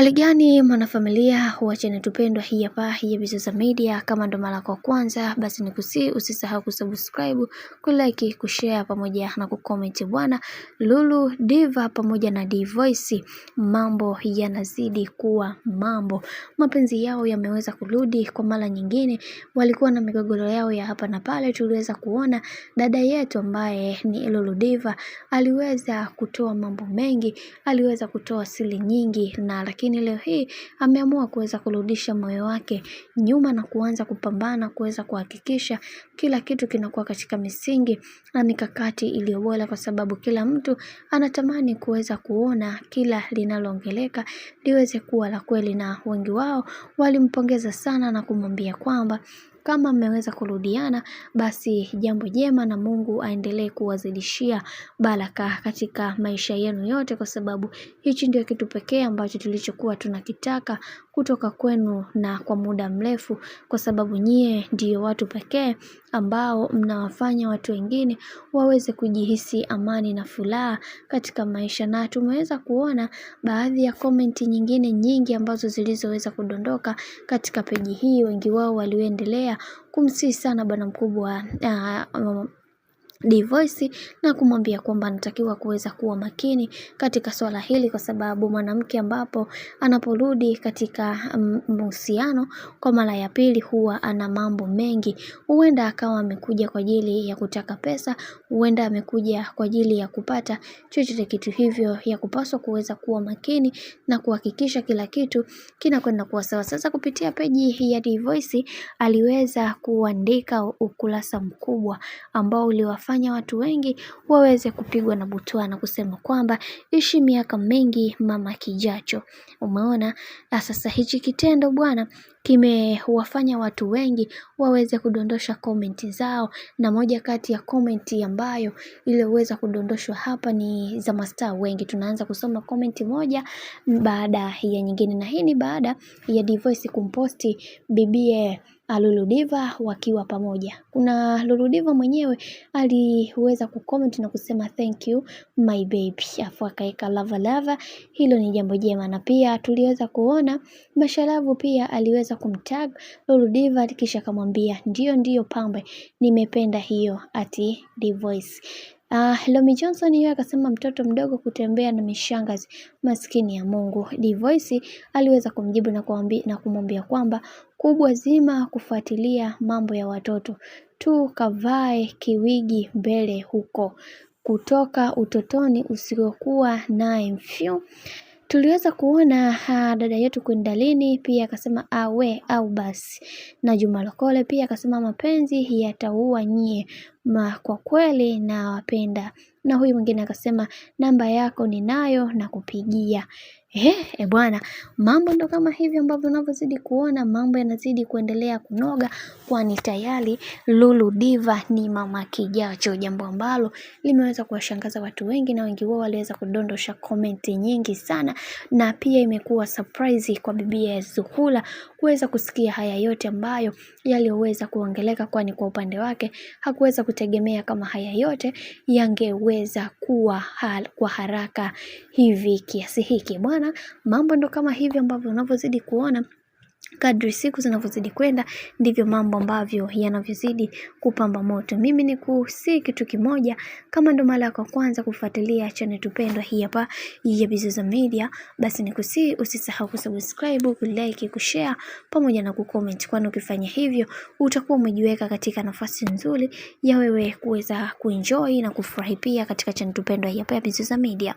Hali gani mwanafamilia wa channel tupendwa hii hapa ya Bizoza Media. Kama ndo mara kwa kwanza basi usisahau kusubscribe, kulike, kushare pamoja na kucomment bwana. Lulu Diva pamoja na D-Voice mambo yanazidi kuwa mambo. Mapenzi yao yameweza kurudi kwa mara nyingine. Walikuwa na migogoro yao ya hapa na pale. Tuliweza kuona dada yetu ambaye ni Lulu Diva aliweza kutoa mambo mengi, aliweza kutoa siri nyingi, na lakini leo hii ameamua kuweza kurudisha moyo wake nyuma na kuanza kupambana kuweza kuhakikisha kila kitu kinakuwa katika misingi na mikakati iliyo bora, kwa sababu kila mtu anatamani kuweza kuona kila linaloongeleka liweze kuwa la kweli, na wengi wao walimpongeza sana na kumwambia kwamba kama mmeweza kurudiana basi jambo jema, na Mungu aendelee kuwazidishia baraka katika maisha yenu yote, kwa sababu hichi ndio kitu pekee ambacho tulichokuwa tunakitaka kutoka kwenu na kwa muda mrefu, kwa sababu nyie ndio watu pekee ambao mnawafanya watu wengine waweze kujihisi amani na furaha katika maisha. Na tumeweza kuona baadhi ya komenti nyingine nyingi ambazo zilizoweza kudondoka katika peji hii. Wengi wao walioendelea kumsihi sana bwana mkubwa D-Voice na kumwambia kwamba anatakiwa kuweza kuwa makini katika swala hili, kwa sababu mwanamke ambapo anaporudi katika mahusiano kwa mara ya pili huwa ana mambo mengi. Huenda akawa amekuja kwa ajili ya kutaka pesa, huenda amekuja kwa ajili ya kupata chochote kitu, hivyo ya kupaswa kuweza kuwa makini na kuhakikisha kila kitu kinakwenda kuwa sawa. Sasa kupitia peji ya D-Voice aliweza kuandika ukurasa mkubwa ambao uliwafanya watu wengi waweze kupigwa na butwaa na kusema kwamba ishi miaka mingi mama kijacho. Umeona, sasa hichi kitendo bwana kimewafanya watu wengi waweze kudondosha komenti zao, na moja kati ya komenti ambayo iliweza kudondoshwa hapa ni za mastaa wengi. Tunaanza kusoma komenti moja baada ya nyingine, na hii ni baada ya D-Voice kumposti bibie Lulu Diva wakiwa pamoja. Kuna Lulu Diva mwenyewe aliweza kucomment na kusema thank you my baby, afu akaeka lava lava. Hilo ni jambo jema, na pia tuliweza kuona Mashalavu pia aliweza kumtag Lulu Diva kisha akamwambia ndio pambe, nimependa hiyo ati D-Voice. Lomi Johnson yeye akasema mtoto mdogo kutembea na mishangazi, maskini ya Mungu. D-Voice aliweza kumjibu na kumwambia kwamba kubwa zima kufuatilia mambo ya watoto tu, kavae kiwigi mbele huko kutoka utotoni usiokuwa naye mfyu. Tuliweza kuona dada yetu Kwendalini pia akasema awe au basi, na Juma Lokole pia akasema mapenzi yataua nyie, kwa kweli na wapenda, na huyu mwingine akasema namba yako ninayo na kupigia. Bwana, mambo ndo kama hivi ambavyo unavyozidi kuona mambo yanazidi kuendelea kunoga, kwani tayari Lulu Diva ni mama kijacho, jambo ambalo limeweza kuwashangaza watu wengi, na wengi wao waliweza kudondosha komenti nyingi sana, na pia imekuwa surprise kwa bibia Zuhura kuweza kusikia haya yote ambayo yaliweza kuongeleka, kwani kwa upande wake hakuweza kutegemea kama haya yote yangeweza kuwa kwa haraka hivi kiasi hiki. Bwana, mambo ndo kama hivi ambavyo unavyozidi kuona kadri siku zinavyozidi kwenda ndivyo mambo ambavyo yanavyozidi kupamba moto. Mimi ni kusi kitu kimoja, kama ndo mara kwa kwanza kufuatilia channel tupendwa hii hapa ya Bizoza Media, basi ni kusi usisahau kusubscribe, kulike, kushare pamoja na kucomment, kwani ukifanya hivyo utakuwa umejiweka katika nafasi nzuri ya wewe kuweza kuenjoy na kufurahi pia katika channel tupendwa hii hapa ya Bizoza Media.